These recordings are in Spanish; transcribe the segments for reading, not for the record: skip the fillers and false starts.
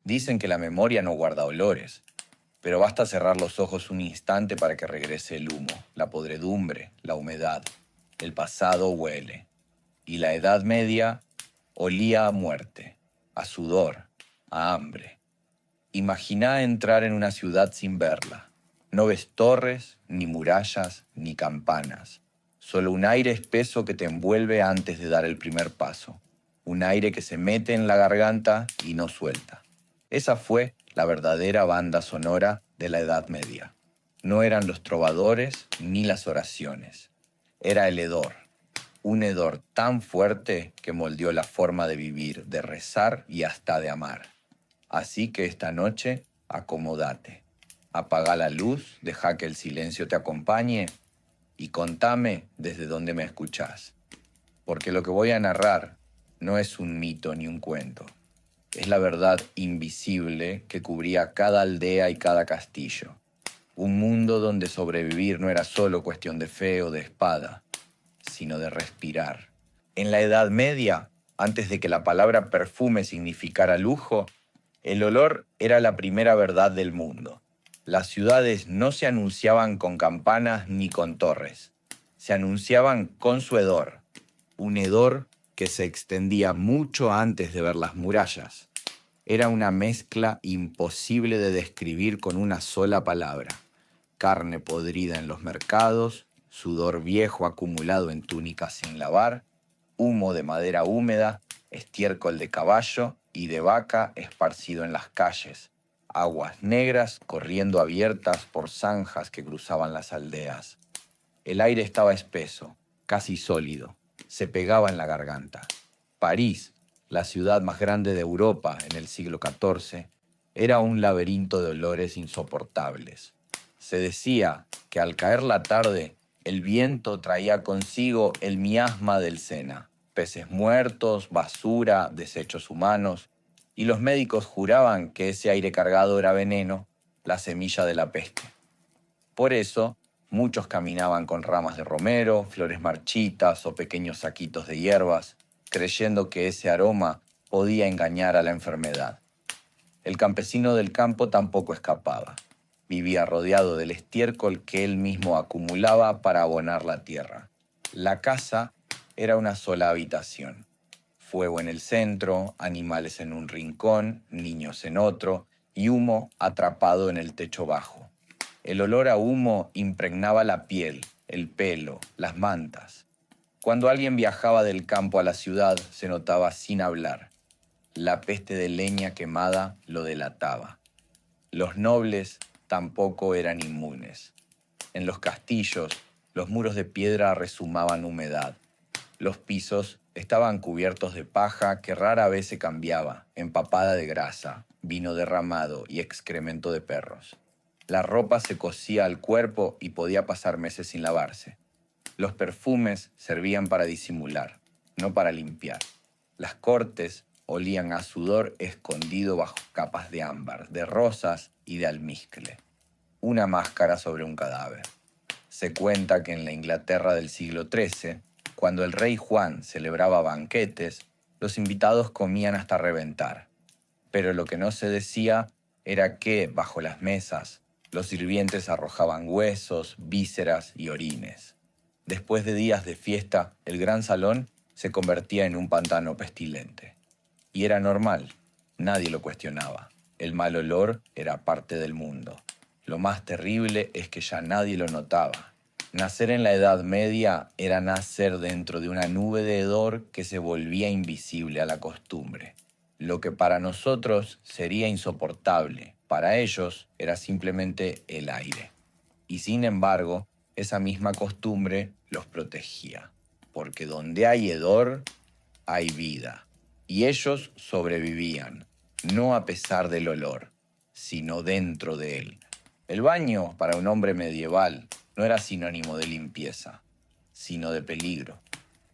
Dicen que la memoria no guarda olores, pero basta cerrar los ojos un instante para que regrese el humo, la podredumbre, la humedad. El pasado huele. Y la Edad Media olía a muerte, a sudor, a hambre. Imaginá entrar en una ciudad sin verla. No ves torres, ni murallas, ni campanas. Solo un aire espeso que te envuelve antes de dar el primer paso. Un aire que se mete en la garganta y no suelta. Esa fue la verdadera banda sonora de la Edad Media. No eran los trovadores ni las oraciones. Era el hedor. Un hedor tan fuerte que moldeó la forma de vivir, de rezar y hasta de amar. Así que esta noche, acomódate. Apaga la luz, deja que el silencio te acompañe y contame desde dónde me escuchás. Porque lo que voy a narrar no es un mito ni un cuento. Es la verdad invisible que cubría cada aldea y cada castillo. Un mundo donde sobrevivir no era solo cuestión de fe o de espada, sino de respirar. En la Edad Media, antes de que la palabra perfume significara lujo, el olor era la primera verdad del mundo. Las ciudades no se anunciaban con campanas ni con torres. Se anunciaban con su hedor. Un hedor que se extendía mucho antes de ver las murallas. Era una mezcla imposible de describir con una sola palabra. Carne podrida en los mercados, sudor viejo acumulado en túnicas sin lavar, humo de madera húmeda, estiércol de caballo y de vaca esparcido en las calles, aguas negras corriendo abiertas por zanjas que cruzaban las aldeas. El aire estaba espeso, casi sólido, se pegaba en la garganta. París, la ciudad más grande de Europa en el siglo XIV, era un laberinto de olores insoportables. Se decía que al caer la tarde, el viento traía consigo el miasma del Sena, peces muertos, basura, desechos humanos, y los médicos juraban que ese aire cargado era veneno, la semilla de la peste. Por eso, muchos caminaban con ramas de romero, flores marchitas o pequeños saquitos de hierbas, creyendo que ese aroma podía engañar a la enfermedad. El campesino del campo tampoco escapaba. Vivía rodeado del estiércol que él mismo acumulaba para abonar la tierra. La casa era una sola habitación. Fuego en el centro, animales en un rincón, niños en otro y humo atrapado en el techo bajo. El olor a humo impregnaba la piel, el pelo, las mantas. Cuando alguien viajaba del campo a la ciudad, se notaba sin hablar. La peste de leña quemada lo delataba. Los nobles tampoco eran inmunes. En los castillos, los muros de piedra rezumaban humedad. Los pisos estaban cubiertos de paja que rara vez se cambiaba, empapada de grasa, vino derramado y excremento de perros. La ropa se cosía al cuerpo y podía pasar meses sin lavarse. Los perfumes servían para disimular, no para limpiar. Las cortes olían a sudor escondido bajo capas de ámbar, de rosas y de almizcle. Una máscara sobre un cadáver. Se cuenta que en la Inglaterra del siglo XIII, cuando el rey Juan celebraba banquetes, los invitados comían hasta reventar. Pero lo que no se decía era que, bajo las mesas, los sirvientes arrojaban huesos, vísceras y orines. Después de días de fiesta, el gran salón se convertía en un pantano pestilente. Y era normal, nadie lo cuestionaba. El mal olor era parte del mundo. Lo más terrible es que ya nadie lo notaba. Nacer en la Edad Media era nacer dentro de una nube de hedor que se volvía invisible a la costumbre. Lo que para nosotros sería insoportable, para ellos era simplemente el aire. Y sin embargo, esa misma costumbre los protegía, porque donde hay hedor, hay vida. Y ellos sobrevivían, no a pesar del olor, sino dentro de él. El baño, para un hombre medieval, no era sinónimo de limpieza, sino de peligro.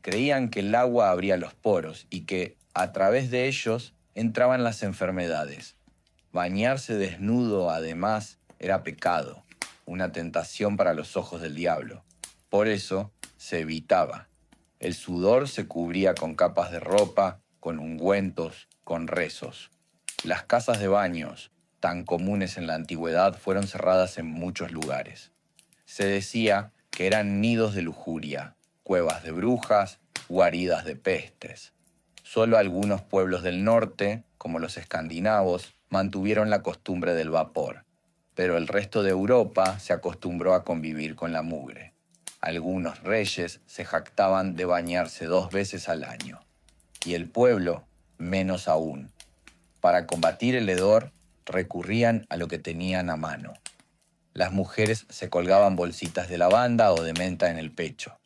Creían que el agua abría los poros y que, a través de ellos, entraban las enfermedades. Bañarse desnudo, además, era pecado, una tentación para los ojos del diablo. Por eso, se evitaba. El sudor se cubría con capas de ropa, con ungüentos, con rezos. Las casas de baños, tan comunes en la antigüedad, fueron cerradas en muchos lugares. Se decía que eran nidos de lujuria, cuevas de brujas, guaridas de pestes. Solo algunos pueblos del norte, como los escandinavos, mantuvieron la costumbre del vapor, pero el resto de Europa se acostumbró a convivir con la mugre. Algunos reyes se jactaban de bañarse 2 veces al año, y el pueblo menos aún. Para combatir el hedor, recurrían a lo que tenían a mano. Las mujeres se colgaban bolsitas de lavanda o de menta en el pecho.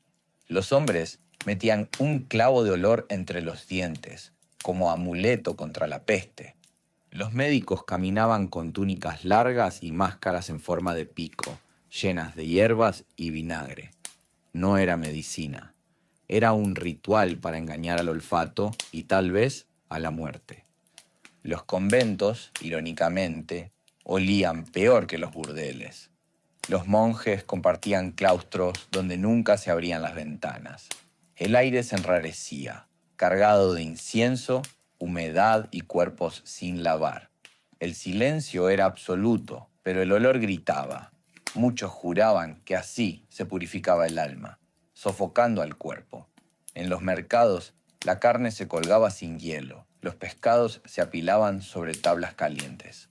Los hombres metían un clavo de olor entre los dientes, como amuleto contra la peste. Los médicos caminaban con túnicas largas y máscaras en forma de pico, llenas de hierbas y vinagre. No era medicina, era un ritual para engañar al olfato y tal vez a la muerte. Los conventos, irónicamente, olían peor que los burdeles. Los monjes compartían claustros donde nunca se abrían las ventanas. El aire se enrarecía, cargado de incienso, humedad y cuerpos sin lavar. El silencio era absoluto, pero el olor gritaba. Muchos juraban que así se purificaba el alma, sofocando al cuerpo. En los mercados, la carne se colgaba sin hielo, los pescados se apilaban sobre tablas calientes.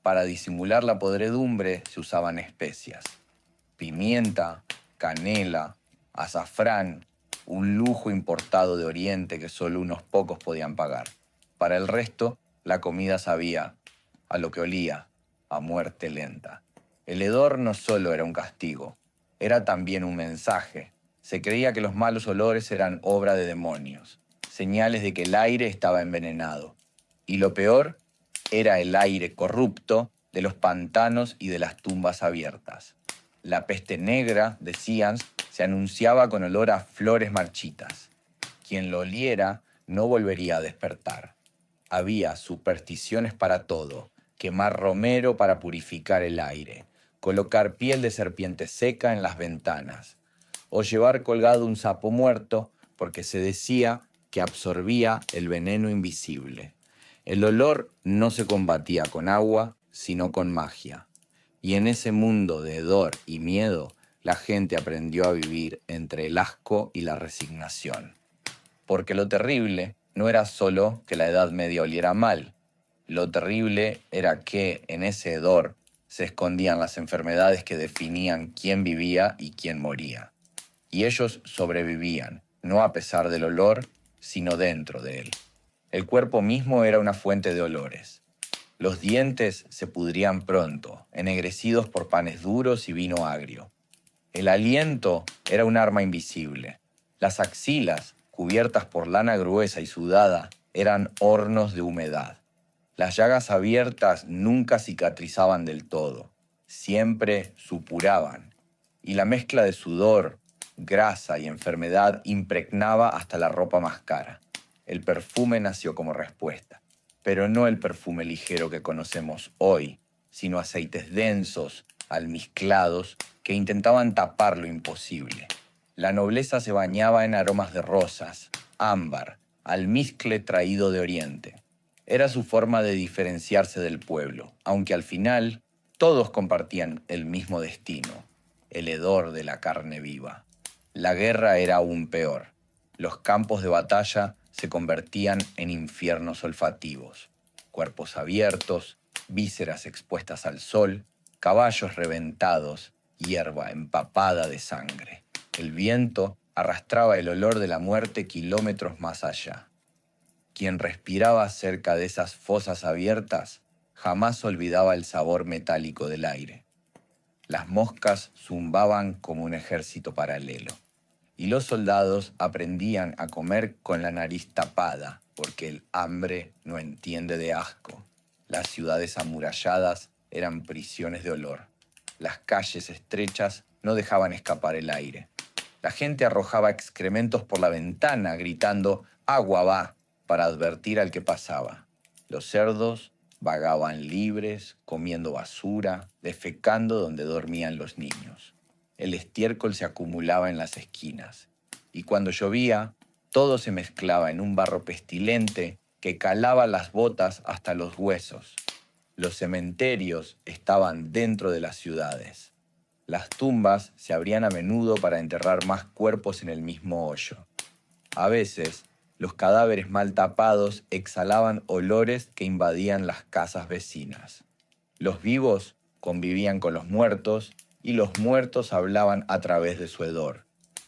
Para disimular la podredumbre se usaban especias: pimienta, canela, azafrán, un lujo importado de Oriente que solo unos pocos podían pagar. Para el resto, la comida sabía a lo que olía, a muerte lenta. El hedor no solo era un castigo, era también un mensaje. Se creía que los malos olores eran obra de demonios, señales de que el aire estaba envenenado. Y lo peor era el aire corrupto de los pantanos y de las tumbas abiertas. La peste negra, decían, se anunciaba con olor a flores marchitas. Quien lo oliera no volvería a despertar. Había supersticiones para todo: quemar romero para purificar el aire, colocar piel de serpiente seca en las ventanas, o llevar colgado un sapo muerto porque se decía que absorbía el veneno invisible. El olor no se combatía con agua, sino con magia. Y en ese mundo de hedor y miedo, la gente aprendió a vivir entre el asco y la resignación. Porque lo terrible no era solo que la Edad Media oliera mal. Lo terrible era que en ese hedor se escondían las enfermedades que definían quién vivía y quién moría. Y ellos sobrevivían, no a pesar del olor, sino dentro de él. El cuerpo mismo era una fuente de olores. Los dientes se pudrían pronto, ennegrecidos por panes duros y vino agrio. El aliento era un arma invisible. Las axilas, cubiertas por lana gruesa y sudada, eran hornos de humedad. Las llagas abiertas nunca cicatrizaban del todo, siempre supuraban. Y la mezcla de sudor, grasa y enfermedad impregnaba hasta la ropa más cara. El perfume nació como respuesta, pero no el perfume ligero que conocemos hoy, sino aceites densos, almizclados, que intentaban tapar lo imposible. La nobleza se bañaba en aromas de rosas, ámbar, almizcle traído de Oriente. Era su forma de diferenciarse del pueblo, aunque al final todos compartían el mismo destino: el hedor de la carne viva. La guerra era aún peor. Los campos de batalla se convertían en infiernos olfativos. Cuerpos abiertos, vísceras expuestas al sol, caballos reventados, hierba empapada de sangre. El viento arrastraba el olor de la muerte kilómetros más allá. Quien respiraba cerca de esas fosas abiertas jamás olvidaba el sabor metálico del aire. Las moscas zumbaban como un ejército paralelo. Y los soldados aprendían a comer con la nariz tapada, porque el hambre no entiende de asco. Las ciudades amuralladas eran prisiones de olor. Las calles estrechas no dejaban escapar el aire. La gente arrojaba excrementos por la ventana, gritando «agua va», para advertir al que pasaba. Los cerdos vagaban libres, comiendo basura, defecando donde dormían los niños. El estiércol se acumulaba en las esquinas, y cuando llovía, todo se mezclaba en un barro pestilente que calaba las botas hasta los huesos. Los cementerios estaban dentro de las ciudades. Las tumbas se abrían a menudo para enterrar más cuerpos en el mismo hoyo. A veces, los cadáveres mal tapados exhalaban olores que invadían las casas vecinas. Los vivos convivían con los muertos y los muertos hablaban a través de su hedor.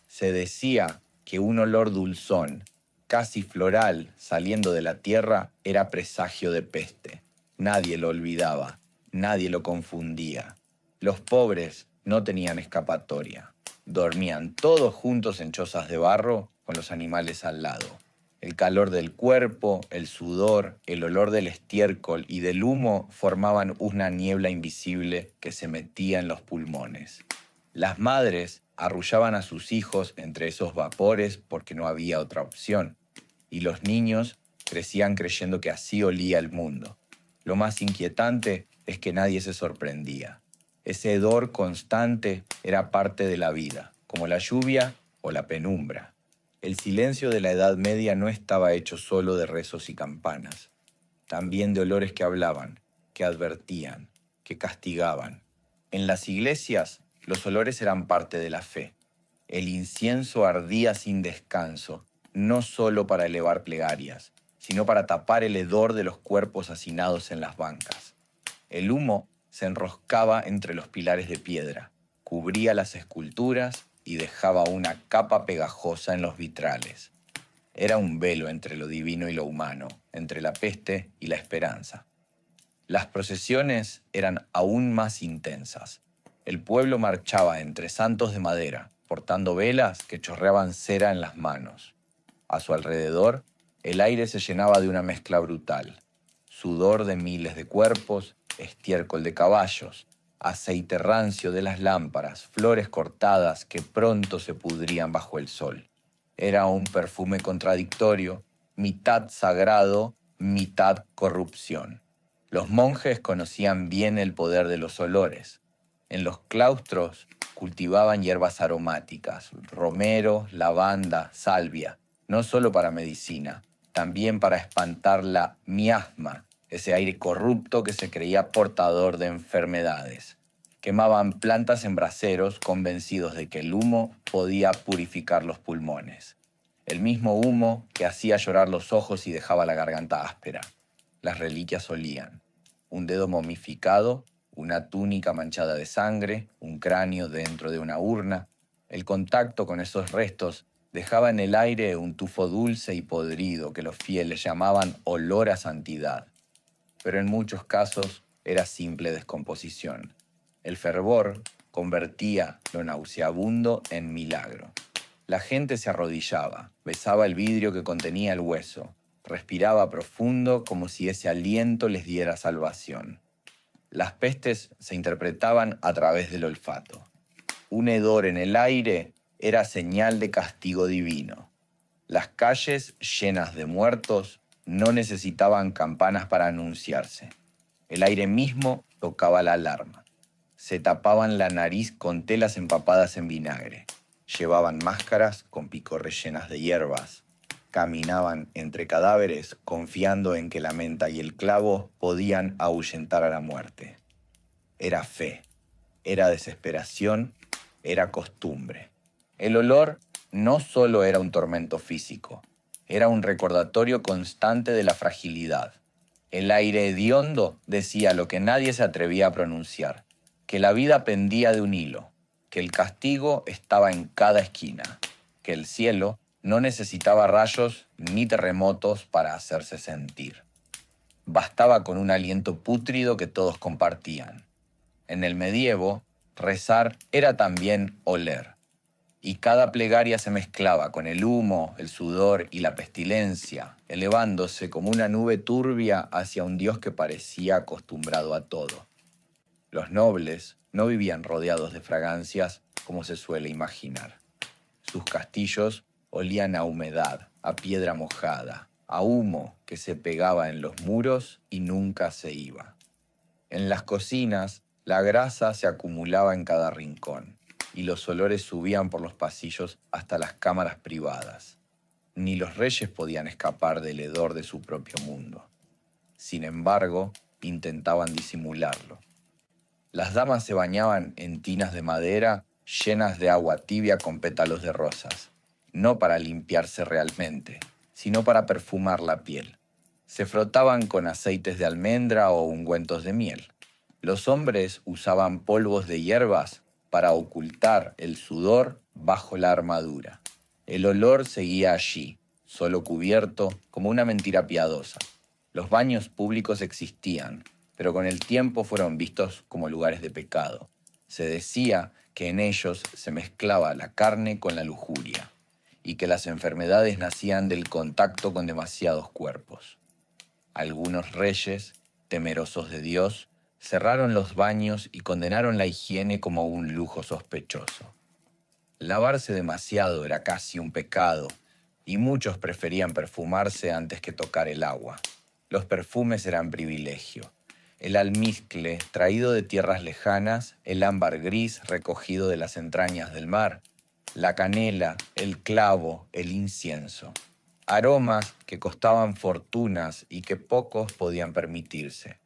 Se decía que un olor dulzón, casi floral, saliendo de la tierra era presagio de peste. Nadie lo olvidaba, nadie lo confundía. Los pobres no tenían escapatoria. Dormían todos juntos en chozas de barro con los animales al lado. El calor del cuerpo, el sudor, el olor del estiércol y del humo formaban una niebla invisible que se metía en los pulmones. Las madres arrullaban a sus hijos entre esos vapores porque no había otra opción, y los niños crecían creyendo que así olía el mundo. Lo más inquietante es que nadie se sorprendía. Ese hedor constante era parte de la vida, como la lluvia o la penumbra. El silencio de la Edad Media no estaba hecho solo de rezos y campanas, también de olores que hablaban, que advertían, que castigaban. En las iglesias, los olores eran parte de la fe. El incienso ardía sin descanso, no solo para elevar plegarias, sino para tapar el hedor de los cuerpos hacinados en las bancas. El humo se enroscaba entre los pilares de piedra, cubría las esculturas y dejaba una capa pegajosa en los vitrales. Era un velo entre lo divino y lo humano, entre la peste y la esperanza. Las procesiones eran aún más intensas. El pueblo marchaba entre santos de madera, portando velas que chorreaban cera en las manos. A su alrededor, el aire se llenaba de una mezcla brutal. Sudor de miles de cuerpos, estiércol de caballos, aceite rancio de las lámparas, flores cortadas que pronto se pudrían bajo el sol. Era un perfume contradictorio, mitad sagrado, mitad corrupción. Los monjes conocían bien el poder de los olores. En los claustros cultivaban hierbas aromáticas, romero, lavanda, salvia, no solo para medicina, también para espantar la miasma, ese aire corrupto que se creía portador de enfermedades. Quemaban plantas en braseros convencidos de que el humo podía purificar los pulmones. El mismo humo que hacía llorar los ojos y dejaba la garganta áspera. Las reliquias olían. Un dedo momificado, una túnica manchada de sangre, un cráneo dentro de una urna. El contacto con esos restos dejaba en el aire un tufo dulce y podrido que los fieles llamaban olor a santidad. Pero en muchos casos era simple descomposición. El fervor convertía lo nauseabundo en milagro. La gente se arrodillaba, besaba el vidrio que contenía el hueso, respiraba profundo como si ese aliento les diera salvación. Las pestes se interpretaban a través del olfato. Un hedor en el aire era señal de castigo divino. Las calles llenas de muertos no necesitaban campanas para anunciarse. El aire mismo tocaba la alarma. Se tapaban la nariz con telas empapadas en vinagre. Llevaban máscaras con picorres llenas de hierbas. Caminaban entre cadáveres confiando en que la menta y el clavo podían ahuyentar a la muerte. Era fe, era desesperación, era costumbre. El olor no solo era un tormento físico, era un recordatorio constante de la fragilidad. El aire hediondo decía lo que nadie se atrevía a pronunciar, que la vida pendía de un hilo, que el castigo estaba en cada esquina, que el cielo no necesitaba rayos ni terremotos para hacerse sentir. Bastaba con un aliento pútrido que todos compartían. En el medievo, rezar era también oler, y cada plegaria se mezclaba con el humo, el sudor y la pestilencia, elevándose como una nube turbia hacia un Dios que parecía acostumbrado a todo. Los nobles no vivían rodeados de fragancias como se suele imaginar. Sus castillos olían a humedad, a piedra mojada, a humo que se pegaba en los muros y nunca se iba. En las cocinas, la grasa se acumulaba en cada rincón y los olores subían por los pasillos hasta las cámaras privadas. ni los reyes podían escapar del hedor de su propio mundo. Sin embargo, intentaban disimularlo. Las damas se bañaban en tinas de madera llenas de agua tibia con pétalos de rosas, no para limpiarse realmente, sino para perfumar la piel. Se frotaban con aceites de almendra o ungüentos de miel. Los hombres usaban polvos de hierbas para ocultar el sudor bajo la armadura. El olor seguía allí, solo cubierto como una mentira piadosa. Los baños públicos existían, pero con el tiempo fueron vistos como lugares de pecado. Se decía que en ellos se mezclaba la carne con la lujuria y que las enfermedades nacían del contacto con demasiados cuerpos. Algunos reyes, temerosos de Dios, cerraron los baños y condenaron la higiene como un lujo sospechoso. Lavarse demasiado era casi un pecado, y muchos preferían perfumarse antes que tocar el agua. Los perfumes eran privilegio. El almizcle, traído de tierras lejanas, el ámbar gris recogido de las entrañas del mar, la canela, el clavo, el incienso. Aromas que costaban fortunas y que pocos podían permitirse.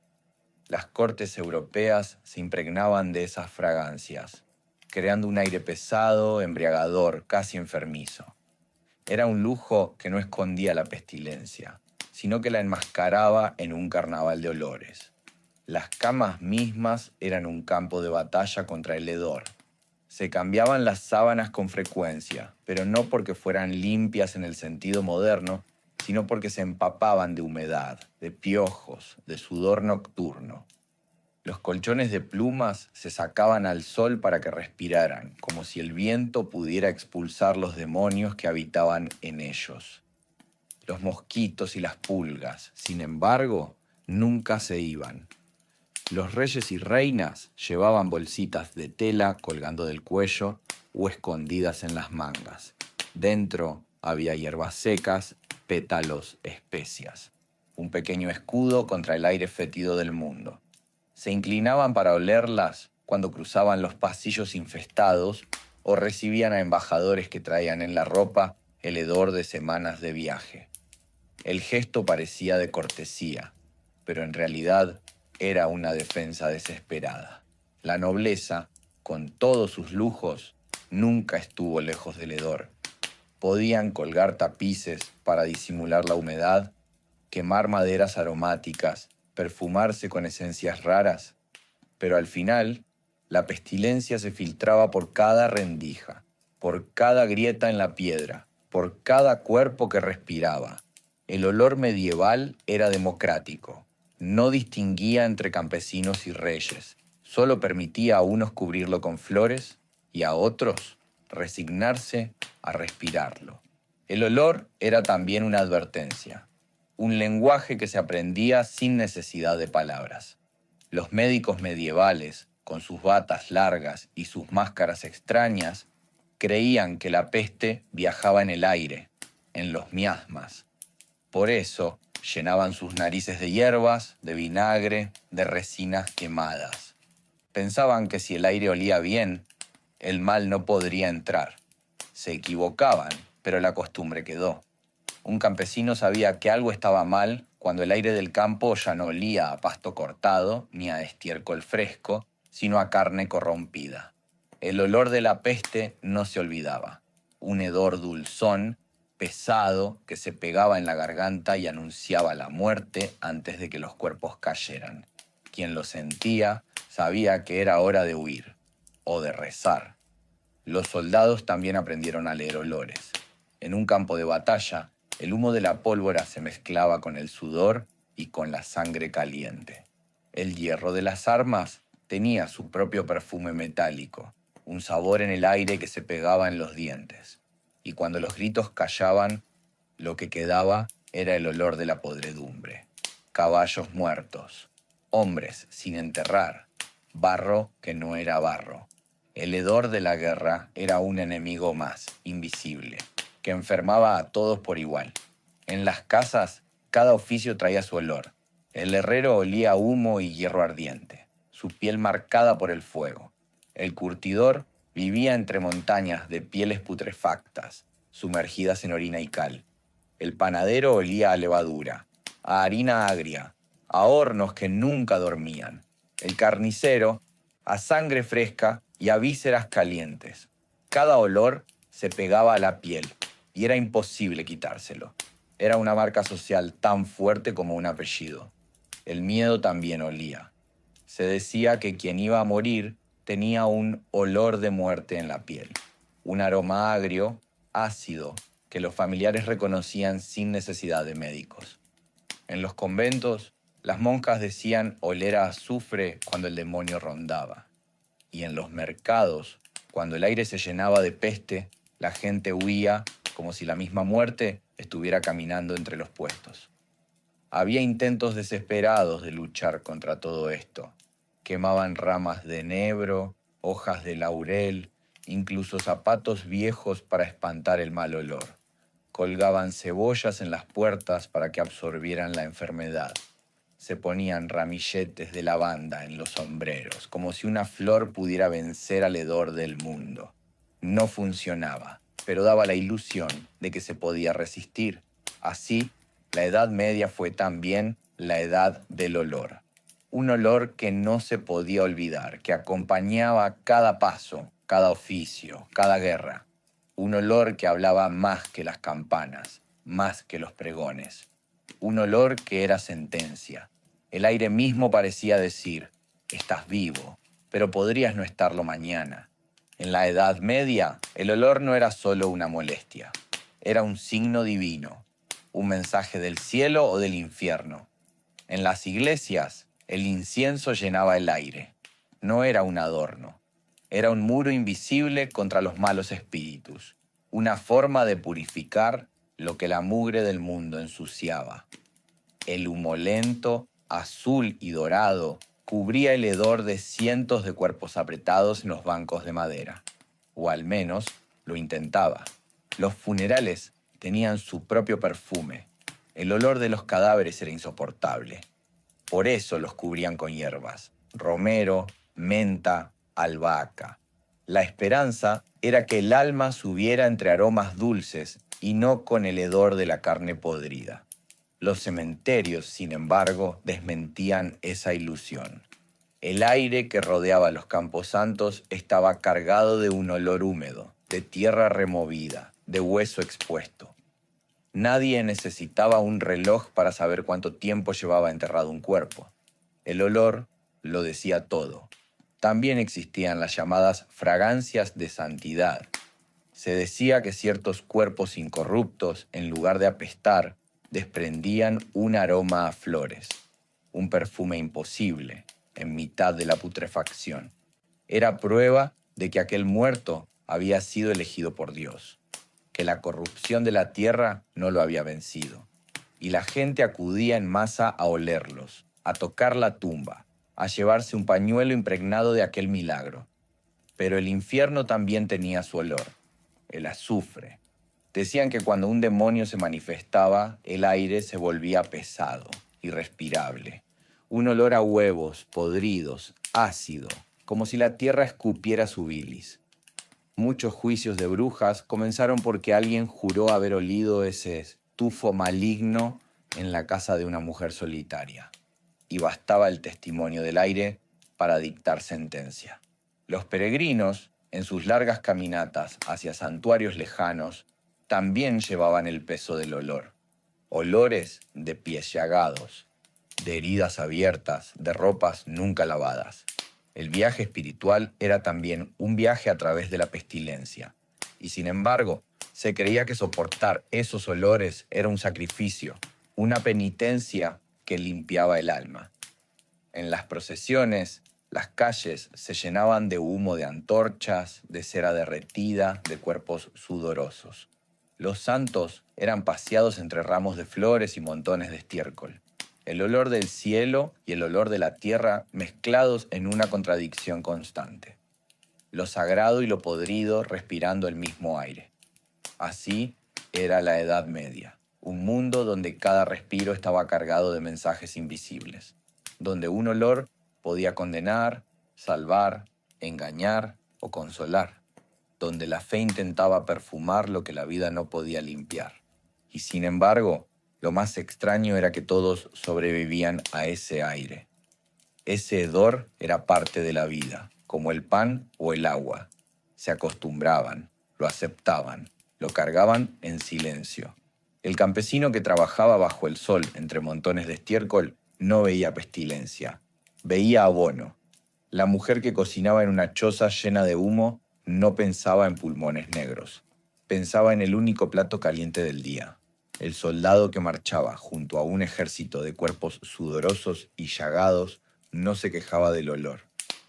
Las cortes europeas se impregnaban de esas fragancias, creando un aire pesado, embriagador, casi enfermizo. Era un lujo que no escondía la pestilencia, sino que la enmascaraba en un carnaval de olores. Las camas mismas eran un campo de batalla contra el hedor. Se cambiaban las sábanas con frecuencia, pero no porque fueran limpias en el sentido moderno, sino porque se empapaban de humedad, de piojos, de sudor nocturno. Los colchones de plumas se sacaban al sol para que respiraran, como si el viento pudiera expulsar los demonios que habitaban en ellos. Los mosquitos y las pulgas, sin embargo, nunca se iban. Los reyes y reinas llevaban bolsitas de tela colgando del cuello o escondidas en las mangas. Dentro había hierbas secas, pétalos, especias. Un pequeño escudo contra el aire fétido del mundo. Se inclinaban para olerlas cuando cruzaban los pasillos infestados o recibían a embajadores que traían en la ropa el hedor de semanas de viaje. El gesto parecía de cortesía, pero en realidad era una defensa desesperada. La nobleza, con todos sus lujos, nunca estuvo lejos del hedor. Podían colgar tapices para disimular la humedad, quemar maderas aromáticas, perfumarse con esencias raras, pero al final la pestilencia se filtraba por cada rendija, por cada grieta en la piedra, por cada cuerpo que respiraba. El olor medieval era democrático. No distinguía entre campesinos y reyes. Solo permitía a unos cubrirlo con flores y a otros resignarse a respirarlo. El olor era también una advertencia, un lenguaje que se aprendía sin necesidad de palabras. Los médicos medievales, con sus batas largas y sus máscaras extrañas, creían que la peste viajaba en el aire, en los miasmas. Por eso llenaban sus narices de hierbas, de vinagre, de resinas quemadas. Pensaban que si el aire olía bien, el mal no podría entrar. Se equivocaban, pero la costumbre quedó. Un campesino sabía que algo estaba mal cuando el aire del campo ya no olía a pasto cortado ni a estiércol fresco, sino a carne corrompida. El olor de la peste no se olvidaba. Un hedor dulzón, pesado, que se pegaba en la garganta y anunciaba la muerte antes de que los cuerpos cayeran. Quien lo sentía sabía que era hora de huir o de rezar. Los soldados también aprendieron a leer olores. En un campo de batalla, el humo de la pólvora se mezclaba con el sudor y con la sangre caliente. El hierro de las armas tenía su propio perfume metálico, un sabor en el aire que se pegaba en los dientes. Y cuando los gritos callaban, lo que quedaba era el olor de la podredumbre. Caballos muertos, hombres sin enterrar, barro que no era barro. El hedor de la guerra era un enemigo más, invisible, que enfermaba a todos por igual. En las casas, cada oficio traía su olor. El herrero olía a humo y hierro ardiente, su piel marcada por el fuego. El curtidor vivía entre montañas de pieles putrefactas, sumergidas en orina y cal. El panadero olía a levadura, a harina agria, a hornos que nunca dormían. El carnicero a sangre fresca y a vísceras calientes. Cada olor se pegaba a la piel y era imposible quitárselo. Era una marca social tan fuerte como un apellido. El miedo también olía. Se decía que quien iba a morir tenía un olor de muerte en la piel, un aroma agrio, ácido, que los familiares reconocían sin necesidad de médicos. En los conventos, las monjas decían oler a azufre cuando el demonio rondaba. Y en los mercados, cuando el aire se llenaba de peste, la gente huía como si la misma muerte estuviera caminando entre los puestos. Había intentos desesperados de luchar contra todo esto. Quemaban ramas de enebro, hojas de laurel, incluso zapatos viejos para espantar el mal olor. Colgaban cebollas en las puertas para que absorbieran la enfermedad. Se ponían ramilletes de lavanda en los sombreros, como si una flor pudiera vencer al hedor del mundo. No funcionaba, pero daba la ilusión de que se podía resistir. Así, la Edad Media fue también la edad del olor. Un olor que no se podía olvidar, que acompañaba cada paso, cada oficio, cada guerra. Un olor que hablaba más que las campanas, más que los pregones. Un olor que era sentencia. El aire mismo parecía decir, estás vivo, pero podrías no estarlo mañana. En la Edad Media, el olor no era solo una molestia, era un signo divino, un mensaje del cielo o del infierno. En las iglesias, el incienso llenaba el aire. No era un adorno, era un muro invisible contra los malos espíritus, una forma de purificar lo que la mugre del mundo ensuciaba. El humo lento, azul y dorado, cubría el hedor de cientos de cuerpos apretados en los bancos de madera. O al menos lo intentaba. Los funerales tenían su propio perfume. El olor de los cadáveres era insoportable. Por eso los cubrían con hierbas: romero, menta, albahaca. La esperanza era que el alma subiera entre aromas dulces y no con el hedor de la carne podrida. Los cementerios, sin embargo, desmentían esa ilusión. El aire que rodeaba los camposantos estaba cargado de un olor húmedo, de tierra removida, de hueso expuesto. Nadie necesitaba un reloj para saber cuánto tiempo llevaba enterrado un cuerpo. El olor lo decía todo. También existían las llamadas fragancias de santidad. Se decía que ciertos cuerpos incorruptos, en lugar de apestar, desprendían un aroma a flores, un perfume imposible, en mitad de la putrefacción. Era prueba de que aquel muerto había sido elegido por Dios, que la corrupción de la tierra no lo había vencido. Y la gente acudía en masa a olerlos, a tocar la tumba, a llevarse un pañuelo impregnado de aquel milagro. Pero el infierno también tenía su olor, el azufre. Decían que cuando un demonio se manifestaba, el aire se volvía pesado, irrespirable. Un olor a huevos podridos, ácido, como si la tierra escupiera su bilis. Muchos juicios de brujas comenzaron porque alguien juró haber olido ese tufo maligno en la casa de una mujer solitaria. Y bastaba el testimonio del aire para dictar sentencia. Los peregrinos, en sus largas caminatas hacia santuarios lejanos, también llevaban el peso del olor. Olores de pies llagados, de heridas abiertas, de ropas nunca lavadas. El viaje espiritual era también un viaje a través de la pestilencia. Y sin embargo, se creía que soportar esos olores era un sacrificio, una penitencia que limpiaba el alma. En las procesiones, las calles se llenaban de humo de antorchas, de cera derretida, de cuerpos sudorosos. Los santos eran paseados entre ramos de flores y montones de estiércol. El olor del cielo y el olor de la tierra mezclados en una contradicción constante. Lo sagrado y lo podrido respirando el mismo aire. Así era la Edad Media, un mundo donde cada respiro estaba cargado de mensajes invisibles, donde un olor podía condenar, salvar, engañar o consolar, donde la fe intentaba perfumar lo que la vida no podía limpiar. Y sin embargo, lo más extraño era que todos sobrevivían a ese aire. Ese hedor era parte de la vida, como el pan o el agua. Se acostumbraban, lo aceptaban, lo cargaban en silencio. El campesino que trabajaba bajo el sol entre montones de estiércol no veía pestilencia, veía abono. La mujer que cocinaba en una choza llena de humo no pensaba en pulmones negros, pensaba en el único plato caliente del día. El soldado que marchaba junto a un ejército de cuerpos sudorosos y llagados no se quejaba del olor.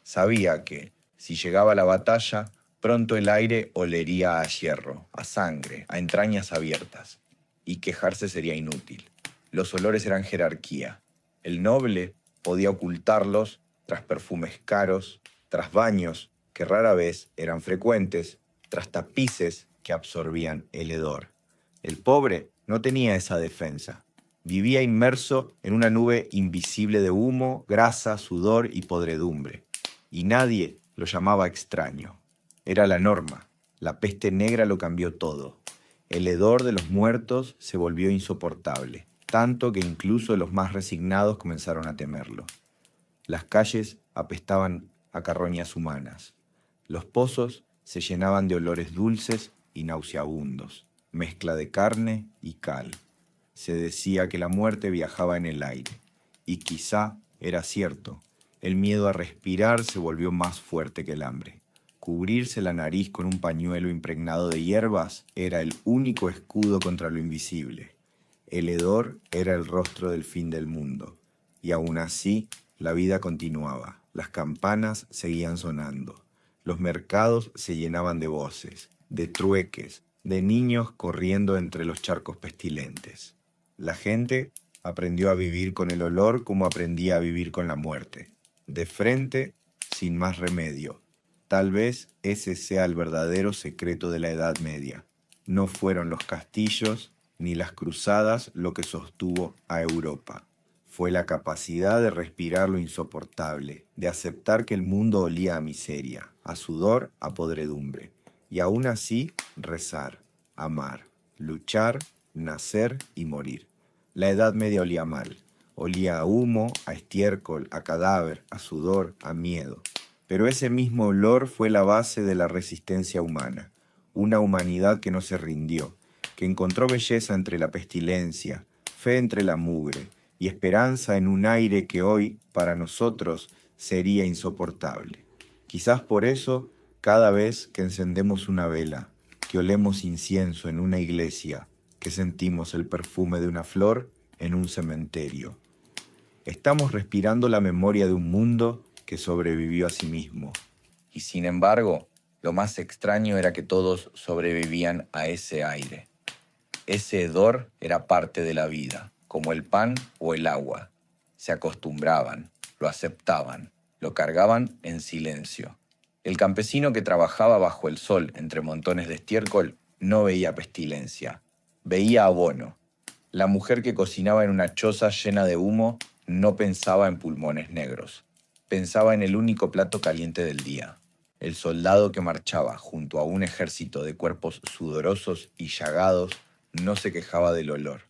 Sabía que, si llegaba la batalla, pronto el aire olería a hierro, a sangre, a entrañas abiertas, y quejarse sería inútil. Los olores eran jerarquía. El noble podía ocultarlos tras perfumes caros, tras baños que rara vez eran frecuentes, tras tapices que absorbían el hedor. El pobre no tenía esa defensa. Vivía inmerso en una nube invisible de humo, grasa, sudor y podredumbre. Y nadie lo llamaba extraño. Era la norma. La peste negra lo cambió todo. El hedor de los muertos se volvió insoportable, tanto que incluso los más resignados comenzaron a temerlo. Las calles apestaban a carroñas humanas. Los pozos se llenaban de olores dulces y nauseabundos, mezcla de carne y cal. Se decía que la muerte viajaba en el aire, y quizá era cierto. El miedo a respirar se volvió más fuerte que el hambre. Cubrirse la nariz con un pañuelo impregnado de hierbas era el único escudo contra lo invisible. El hedor era el rostro del fin del mundo, y aún así la vida continuaba. Las campanas seguían sonando. Los mercados se llenaban de voces, de trueques, de niños corriendo entre los charcos pestilentes. La gente aprendió a vivir con el olor como aprendía a vivir con la muerte. De frente, sin más remedio. Tal vez ese sea el verdadero secreto de la Edad Media. No fueron los castillos ni las cruzadas lo que sostuvo a Europa. Fue la capacidad de respirar lo insoportable, de aceptar que el mundo olía a miseria, a sudor, a podredumbre, y aún así rezar, amar, luchar, nacer y morir. La Edad Media olía mal, olía a humo, a estiércol, a cadáver, a sudor, a miedo. Pero ese mismo olor fue la base de la resistencia humana, una humanidad que no se rindió, que encontró belleza entre la pestilencia, fe entre la mugre, y esperanza en un aire que hoy, para nosotros, sería insoportable. Quizás por eso, cada vez que encendemos una vela, que olemos incienso en una iglesia, que sentimos el perfume de una flor en un cementerio, estamos respirando la memoria de un mundo que sobrevivió a sí mismo. Y sin embargo, lo más extraño era que todos sobrevivían a ese aire. Ese hedor era parte de la vida, como el pan o el agua. Se acostumbraban, lo aceptaban, lo cargaban en silencio. El campesino que trabajaba bajo el sol entre montones de estiércol no veía pestilencia, veía abono. La mujer que cocinaba en una choza llena de humo no pensaba en pulmones negros, pensaba en el único plato caliente del día. El soldado que marchaba junto a un ejército de cuerpos sudorosos y llagados no se quejaba del olor.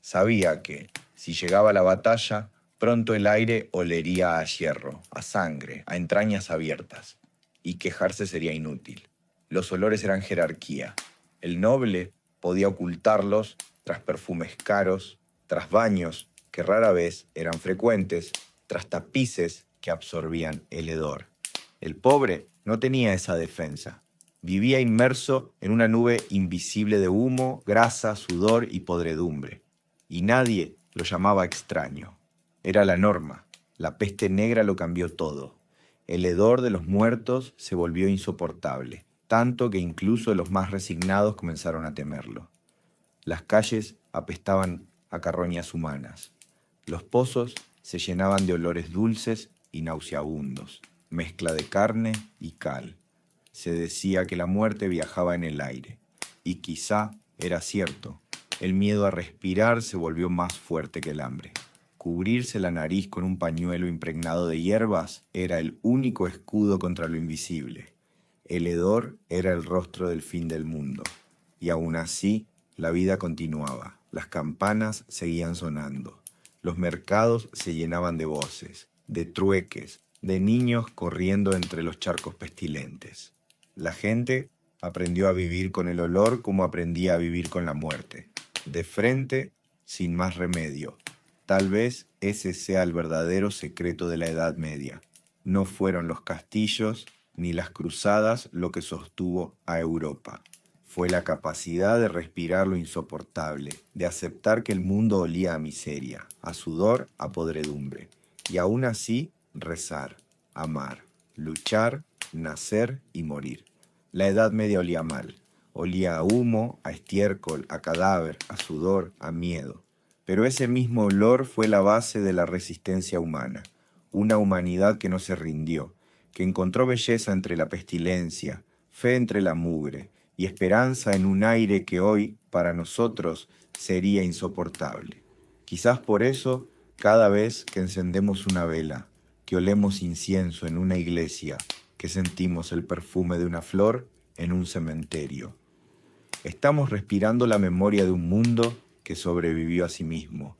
Sabía que, si llegaba la batalla, pronto el aire olería a hierro, a sangre, a entrañas abiertas, y quejarse sería inútil. Los olores eran jerarquía. El noble podía ocultarlos tras perfumes caros, tras baños que rara vez eran frecuentes, tras tapices que absorbían el hedor. El pobre no tenía esa defensa. Vivía inmerso en una nube invisible de humo, grasa, sudor y podredumbre. Y nadie lo llamaba extraño. Era la norma. La peste negra lo cambió todo. El hedor de los muertos se volvió insoportable, tanto que incluso los más resignados comenzaron a temerlo. Las calles apestaban a carroñas humanas. Los pozos se llenaban de olores dulces y nauseabundos, mezcla de carne y cal. Se decía que la muerte viajaba en el aire, y quizá era cierto. El miedo a respirar se volvió más fuerte que el hambre. Cubrirse la nariz con un pañuelo impregnado de hierbas era el único escudo contra lo invisible. El hedor era el rostro del fin del mundo, y aún así la vida continuaba. Las campanas seguían sonando. Los mercados se llenaban de voces, de trueques, de niños corriendo entre los charcos pestilentes. La gente aprendió a vivir con el olor como aprendía a vivir con la muerte. De frente, sin más remedio. Tal vez ese sea el verdadero secreto de la Edad Media. No fueron los castillos ni las cruzadas lo que sostuvo a Europa. Fue la capacidad de respirar lo insoportable, de aceptar que el mundo olía a miseria, a sudor, a podredumbre, y aún así rezar, amar, luchar, nacer y morir. La Edad Media olía mal, olía a humo, a estiércol, a cadáver, a sudor, a miedo. Pero ese mismo olor fue la base de la resistencia humana, una humanidad que no se rindió, que encontró belleza entre la pestilencia, fe entre la mugre, y esperanza en un aire que hoy, para nosotros, sería insoportable. Quizás por eso, cada vez que encendemos una vela, que olemos incienso en una iglesia, que sentimos el perfume de una flor en un cementerio, estamos respirando la memoria de un mundo que sobrevivió a sí mismo,